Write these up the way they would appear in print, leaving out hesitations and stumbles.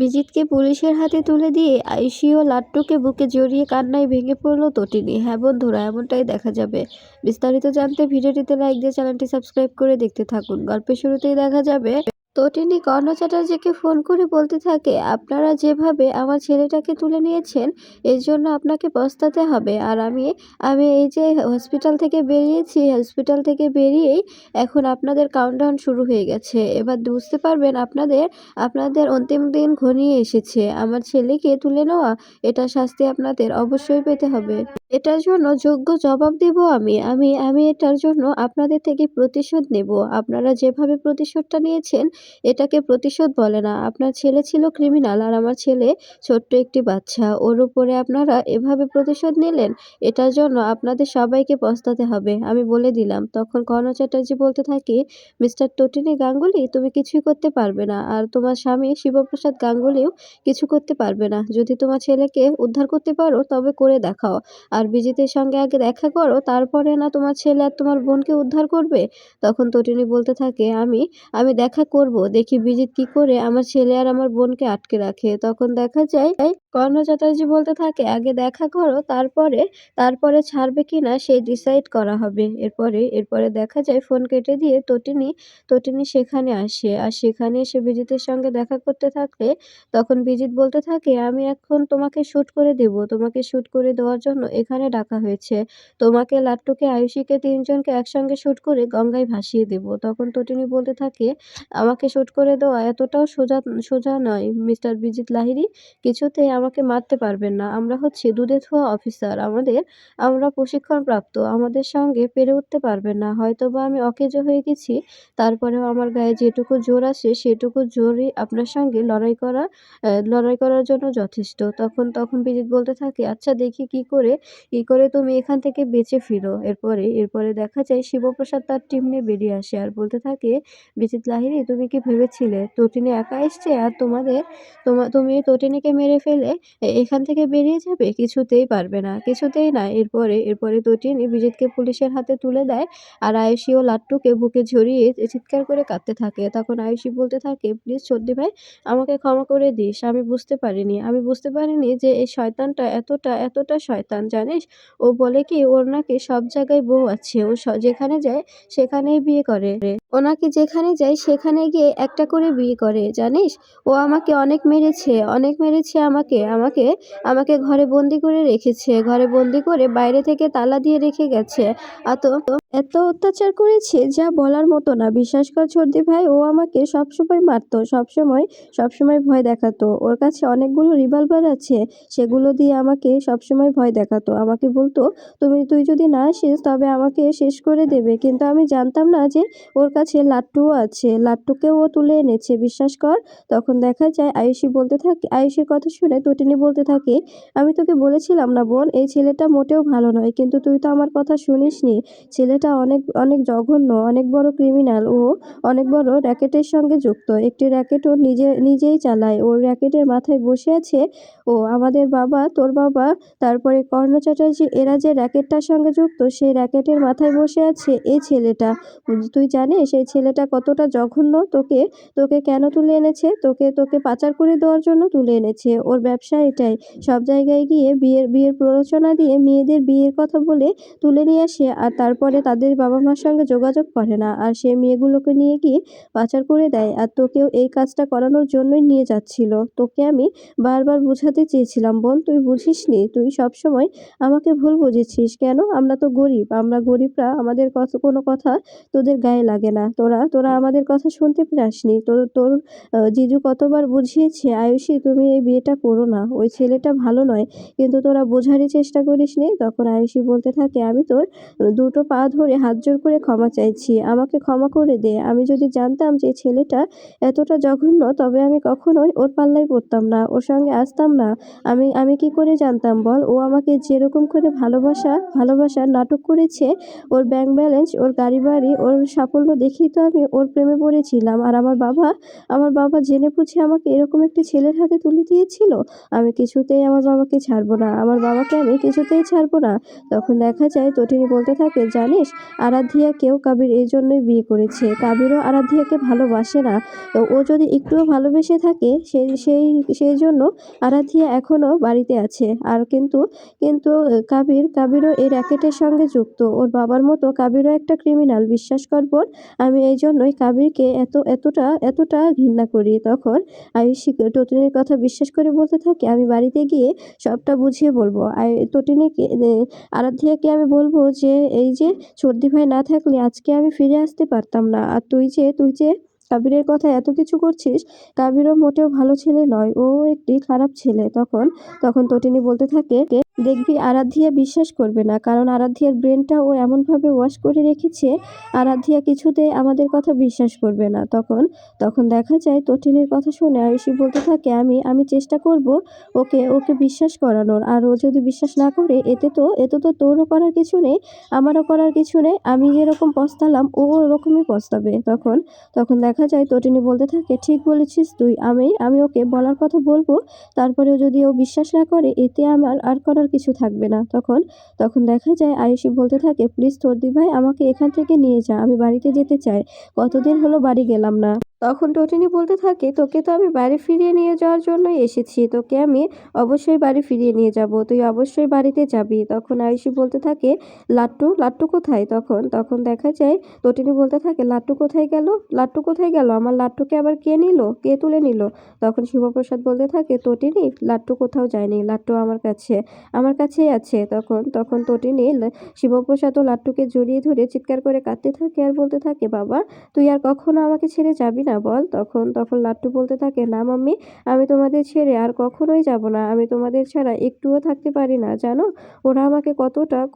বিজিতকে পুলিশের হাতে তুলে দিয়ে আইসি ও লাট্টুকে বুকে জড়িয়ে কান্নায় ভেঙে পড়ল তটিনী। হ্যাঁ বন্ধুরা, এমনটাই দেখা যাবে। বিস্তারিত জানতে ভিডিওটিতে লাইক দিয়ে চ্যানেলটি সাবস্ক্রাইব করে দেখতে থাকুন। গল্পের শুরুতেই দেখা যাবে তটিনী কর্ণ চ্যাটার্জিকে ফোন করে বলতে থাকে, আপনারা যেভাবে আমার ছেলেটাকে তুলে নিয়েছেন এর জন্য আপনাকে পস্তাতে হবে। আর আমি আমি এই যে হসপিটাল থেকে বেরিয়েছি, হসপিটাল থেকে বেরিয়েই এখন আপনাদের কাউন্টডাউন শুরু হয়ে গেছে। এবার বুঝতে পারবেন আপনাদের আপনাদের অন্তিম দিন ঘনিয়ে এসেছে। আমার ছেলেকে তুলে নেওয়া, এটা শাস্তি আপনাদের অবশ্যই পেতে হবে। এটার জন্য যোগ্য জবাব দেব আমি আমি আমি এটার জন্য আপনাদের থেকে প্রতিশোধ নেব। আপনারা যেভাবে প্রতিশোধটা নিয়েছেন এটাকে প্রতিশোধ বলে না। আপনার ছেলে ছিল ক্রিমিনাল আর আমার ছেলে ছোট্ট একটি বাচ্চা, ওর উপরে আপনারা এভাবে প্রতিশোধ নিলেন। এটার জন্য আপনাদের সবাইকে পস্তাতে হবে, আমি বলে দিলাম। তখন কর্ণ চ্যাটার্জি বলতে থাকে, মিস্টার তটিনী গাঙ্গুলি, তুমি কিছুই করতে পারবে না, আর তোমার স্বামী শিবপ্রসাদ গাঙ্গুলিও কিছু করতে পারবে না। যদি তোমার ছেলেকে উদ্ধার করতে পারো তবে করে দেখাও। আর বিজিতের সঙ্গে আগে দেখা করো, তারপরে না তোমার ছেলে আর তোমার বোনকে উদ্ধার করবে। তখন তটিনী বলতে থাকে, আমি আমি দেখা করব, দেখি বিজিত কি করে আমার ছেলে আর আমার বোনকে আটকে রাখে। তখন দেখা যায় কর্ণ চ্যাটার্জি বলতে থাকে, আগে দেখা করো, তারপরে তারপরে ছাড়বে কিনা সেই ডিসাইড করা হবে। এরপরে দেখা যায় ফোন কেটে দিয়ে তটিনী সেখানে আসে। আর সেখানে এসে বিজিতের সঙ্গে দেখা করতে থাকলে তখন বিজিত বলতে থাকে, আমি এখন তোমাকে শুট করে দেব। তোমাকে শুট করে দেওয়ার জন্য এখানে ডাকা হয়েছে। তোমাকে, লাট্টুকে, আয়ুষীকে, তিনজনকে একসঙ্গে শুট করে গঙ্গায় ভাসিয়ে দেব। তখন তটিনী বলতে থাকে, আমাকে শুট করে দেওয়া এতটাও সোজা সোজা নয় মিস্টার বিজিত লাহিড়ী। কিছুতেই আমাকে মারতে পারবেন না। আমরা হচ্ছি দুধে ধোয়া অফিসার, আমরা প্রশিক্ষণপ্রাপ্ত। আমাদের সঙ্গে পেরে উঠতে পারবেন না। হয়তোবা আমি অকেজো হয়ে গেছি, তারপরেও আমার গায়ে যেটুকু জোর আছে সেটুকু জোরই আপনার সঙ্গে লড়াই করার জন্য যথেষ্ট। তখন বিজিত বলতে থাকে, আচ্ছা দেখি কি করে তুমি এখান থেকে বেঁচে ফিরো। এরপরে দেখা যায় শিবপ্রসাদ তার টিম নিয়ে বেরিয়ে আসে আর বলতে থাকে, বিজিত লাহিড়ী, তুমি কি ভেবেছিলে তটিনী একা এসছে আর তুমি তটিনীকে মেরে ফেলে এখান থেকে বেরিয়ে যাবে? কিছুতেই পারবে না, কিছুতেই না। এরপরে তটিনী বিজিতকে পুলিশের হাতে তুলে দেয় আর আয়ুষী ও লাট্টুকে বুকে জড়িয়ে চিৎকার করে কাঁদতে থাকে। তখন আয়ুষী বলতে থাকে, প্লিজ সর্দি ভাই, আমাকে ক্ষমা করে দিস। আমি বুঝতে পারিনি যে এই শয়তানটা এতটা শয়তান, জানিস? ও বলে কি ওর নাকি সব জায়গায় বউ আছে, ও যেখানে যায় সেখানেই বিয়ে করে। ও নাকি যেখানে যায় সেখানে গিয়ে একটা করে বিয়ে করে, জানিস? ও আমাকে অনেক মেরেছে আমাকে আমাকে আমাকে ঘরে বন্দি করে রেখেছে, ঘরে বন্দি করে বাইরে থেকে তালা দিয়ে রেখে গেছে। এত অত্যাচার করেছে যা বলার মতো না। বিশ্বাস কর সর্দি ভাই, ও আমাকে সবসময় মারতো, সবসময় ভয় দেখাতো। ওর কাছে অনেকগুলো রিভলভার আছে, সেগুলো দিয়ে আমাকে সবসময় ভয় দেখাতো। আমাকে বলতো, তুই যদি না আসিস তবে আমাকে শেষ করে দেবে। কিন্তু আমি জানতাম না যে ওর কাছে লাট্টুও আছে, লাট্টুকেও ও তুলে এনেছে, বিশ্বাস কর। তখন দেখা যায় আয়ুষীর কথা শুনে তটিনী বলতে থাকে, আমি তোকে বলেছিলাম না বোন, এই ছেলেটা মোটেও ভালো নয়, কিন্তু তুই তো আমার কথা শুনিসনি। ছেলেটা অনেক অনেক জঘন্য, অনেক বড় ক্রিমিনাল। ও অনেক বড় র্যাকেটের সঙ্গে যুক্ত, একটি র্যাকেট ও নিজেই চালায়। ওর র্যাকেটের মাথায় বসে আছে আমাদের বাবা, তোর বাবা, তারপরে কর্ণ চ্যাটার্জি, এরা যে র্যাকেটটার সঙ্গে যুক্ত সেই র্যাকেটের মাথায় বসে আছে এই ছেলেটা। তুই জানিস এই ছেলেটা কতটা জঘন্য? তোকে তোকে কেন তুলে এনেছে? তোকে পাচার করে দেওয়ার জন্য তুলে এনেছে। ওর ব্যবসা এটাই, সব জায়গায় গিয়ে বিয়ের প্ররোচনা দিয়ে মেয়েদের বিয়ের কথা বলে তুলে নিয়ে আসে আর তারপরে তাদের বাবা মার সঙ্গে যোগাযোগ করে না, আর সে মেয়েগুলোকে নিয়ে গিয়ে পাচার করে দেয়। আর তোকেও এই কাজটা করানোর জন্যই নিয়ে যাচ্ছিল। তোকে আমি বারবার বোঝাতে চেয়েছিলাম বোন, তুই বুঝিসনি। তুই সবসময় আমাকে ভুল বুঝেছিস। কেন? আমরা তো গরিব, আমরা গরিবরা, আমাদের কোনো কথা তোদের গায়ে লাগে না। তোরা আমাদের কথা শুনতে চাসনি। তোর জিজু কতবার বুঝিয়েছে, আয়ুষী তুমি এই বিয়েটা করো না, ওই ছেলেটা ভালো নয়, কিন্তু তোরা বোঝারই চেষ্টা করিসনি। তখন আয়ুষী বলতে থাকে, আমি তোর দুটো পা ধরে হাত জোর করে ক্ষমা চাইছি, আমাকে ক্ষমা করে দে। আমি যদি জানতাম যে ছেলেটা এতটা জঘন্য তবে আমি কখনোই ওর পাল্লায় পড়তাম না, ওর সঙ্গে আসতাম না। আমি কি করে জানতাম বল? ও আমাকে যে এরকম করে ভালোবাসার নাটক করেছে। ওর ব্যাংক ব্যালেন্স, ওর গাড়ি বাড়ি, ওর সাফল্য দেখেই তো আমি ওর প্রেমে পড়েছিলাম। আর আমার বাবা জেনে বুঝে আমাকে এরকম একটি ছেলের হাতে তুলে দিয়েছিল। আমি কিছুতেই আমার বাবাকে ছাড়বো না। আমার বাবাকে আমি কিছুতেই ছাড়বো না। তখন দেখা যায় তটিনী বলতে থাকে, জানিস আরাধ্যাকেও কাবির এই জন্যই বিয়ে করেছে। কাবিরও আরাধ্যাকে ভালোবাসে না। তো ও যদি একটুও ভালোবেসে থাকে সেই জন্য আরাধ্যা এখনও বাড়িতে আছে। আর কিন্তু কাবিরও এই র‍্যাকেটের সঙ্গে যুক্ত। ওর বাবার মতো কাবিরও একটা ক্রিমিনাল। বিশ্বাস কর বোন, আমি এই জন্যই কাবিরকে এতটা ঘৃণা করি। তখন আয়ুষী তটিনীর কথা বিশ্বাস করে বলতে থাকে, আমি বাড়িতে গিয়ে সবটা বুঝিয়ে বলবো। তটিনীকে আরাধ্যাকে আমি বলবো যে এই যে সর্দি ভাই না থাকলে আজকে আমি ফিরে আসতে পারতাম না। আর তুই যে কাবিরের কথা এত কিছু করছিস, কাবিরও মোটেও ভালো ছেলে নয়, ও একটি খারাপ ছেলে। তখন তটিনী বলতে থাকে, দেখবি আরাধ্যা বিশ্বাস করবে না, কারণ আরাধ্যার ব্রেনটা ও এমনভাবে ওয়াশ করে রেখেছে, আরাধ্যা কিছুতেই আমাদের কথা বিশ্বাস করবে না। তখন দেখা যায় তটিনীর কথা শুনে আয়ুষী বলতে থাকে, আমি চেষ্টা করব ওকে বিশ্বাস করানোর। আর ও যদি বিশ্বাস না করে, এতে তো তোরও করার কিছু নেই, আমারও করার কিছু নেই। আমি যেরকম পস্তালাম ও ওরকমই পস্তাবে। তখন দেখা যায় তটিনী বলতে থাকে, ঠিক বলেছিস তুই, আমি ওকে বলার কথা বলবো। তারপরেও যদি ও বিশ্বাস না করে, এতে আমার আর করার কিছু থাকবে না। তখন দেখা যায় আয়ুষী বলতে থাকে, প্লিজ সর্দি ভাই, আমাকে এখান থেকে নিয়ে যা, আমি বাড়িতে যেতে চাই, কতদিন হলো বাড়ি গেলাম না। তখন টটিনী বলতে থাকে, তোকে তো আমি বাড়ি ফিরিয়ে নিয়ে যাওয়ার জন্যই এসেছি, তোকে আমি অবশ্যই বাড়ি ফিরিয়ে নিয়ে যাব, তুই অবশ্যই বাড়িতে যাবি। তখন আয়ুষী বলতে থাকে, লাট্টু কোথায়? তখন দেখা যায় টটিনী বলতে থাকে, লাট্টু কোথায় গেল, আমার লাট্টুকে আবার কে তুলে নিল? তখন শিবপ্রসাদ বলতে থাকে, তটিনী, লাট্টু কোথাও যায়নি, লাট্টু আমার কাছেই আছে। তখন তটিনী শিবপ্রসাদ ও লাট্টুকে জড়িয়ে ধরে চিৎকার করে কাঁদতে থাকে আর বলতে থাকে, বাবা তুই আর কখনো আমাকে ছেড়ে যাবি না, বল? তখন লাট্টু বলতে থাকে, না মাম্মি, আমি তোমাদের ছেড়ে আর কখনোই যাব না, আমি তোমাদের ছাড়া একটুও থাকতে পারি না, জানো ওরা আমাকে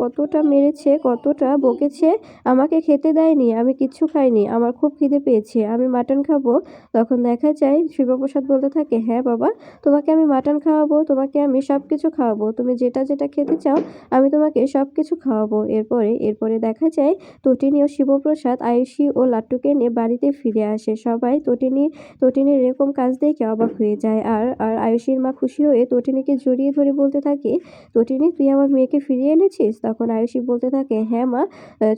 কতটা মেরেছে, কতটা বকেছে, আমাকে খেতে দেয়নি, আমি কিচ্ছু খাইনি, আমার খুব খিদে পেয়েছে, আমি মাটন খাবো। তখন দেখা যায় শিবপ্রসাদ বলতে থাকে, হ্যাঁ বাবা, তোমাকে আমি মাটন খাওয়াবো, তোমাকে আমি সব কিছু খাওয়াবো, তুমি যেটা খেতে চাও আমি তোমাকে সব কিছু খাওয়াবো। এরপরে দেখা যায় তটিনী ও শিবপ্রসাদ আয়ুষী ও লাট্টুকে নিয়ে বাড়িতে ফিরে আসে। সবাই তটিনীর এরকম কাজ দেখে অবাক হয়ে যায়। আর আয়ুষীর মা খুশি হয়ে তটিনীকে জড়িয়ে ধরে বলতে থাকে, তটিনী, তুই আমার মেয়েকে ফিরিয়ে এনেছিস? তখন আয়ুষী বলতে থাকে, হ্যাঁ মা,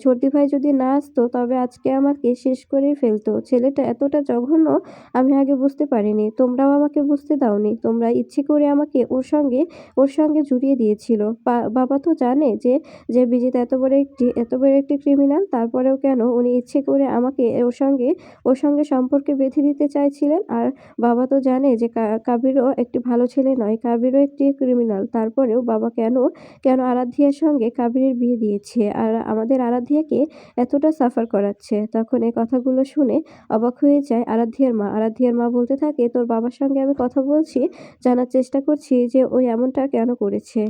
সর্দি ভাই যদি না আসতো তবে আজকে আমাকে শেষ করেই ফেলতো। ছেলেটা এতটা জঘন্য আমি আগে বুঝতে পারিনি, তোমরাও আমাকে বুঝতে দাওনি, তোমরা ইচ্ছে করে আমাকে ওর সঙ্গে জুড়িয়ে দিয়েছিল। বাবা তো জানে যে বিজিত এত বড় একটি ক্রিমিনাল, তারপরেও কেন উনি ইচ্ছে করে আমাকে ওর সঙ্গে সম্পর্কে বেঁধে দিতে চাইছিলেন। আর বাবা তো জানে যে কাবিরও একটি ভালো ছেলে নয়, কাবিরও একটি ক্রিমিনাল, তারপরেও বাবা কেন আরাধ্যার সঙ্গে কাবিরের বিয়ে দিয়েছে আর আমাদের আরাধ্যাকে এতটা সাফার করাচ্ছে। তখন এই কথাগুলো শুনে অবাক হয়ে যায় আরাধ্যার মা বলতে থাকে, তোর বাবার সঙ্গে আমি কথা বলছি, জানার চেষ্টা করছি যে ওই এমনটা কেন করেছে।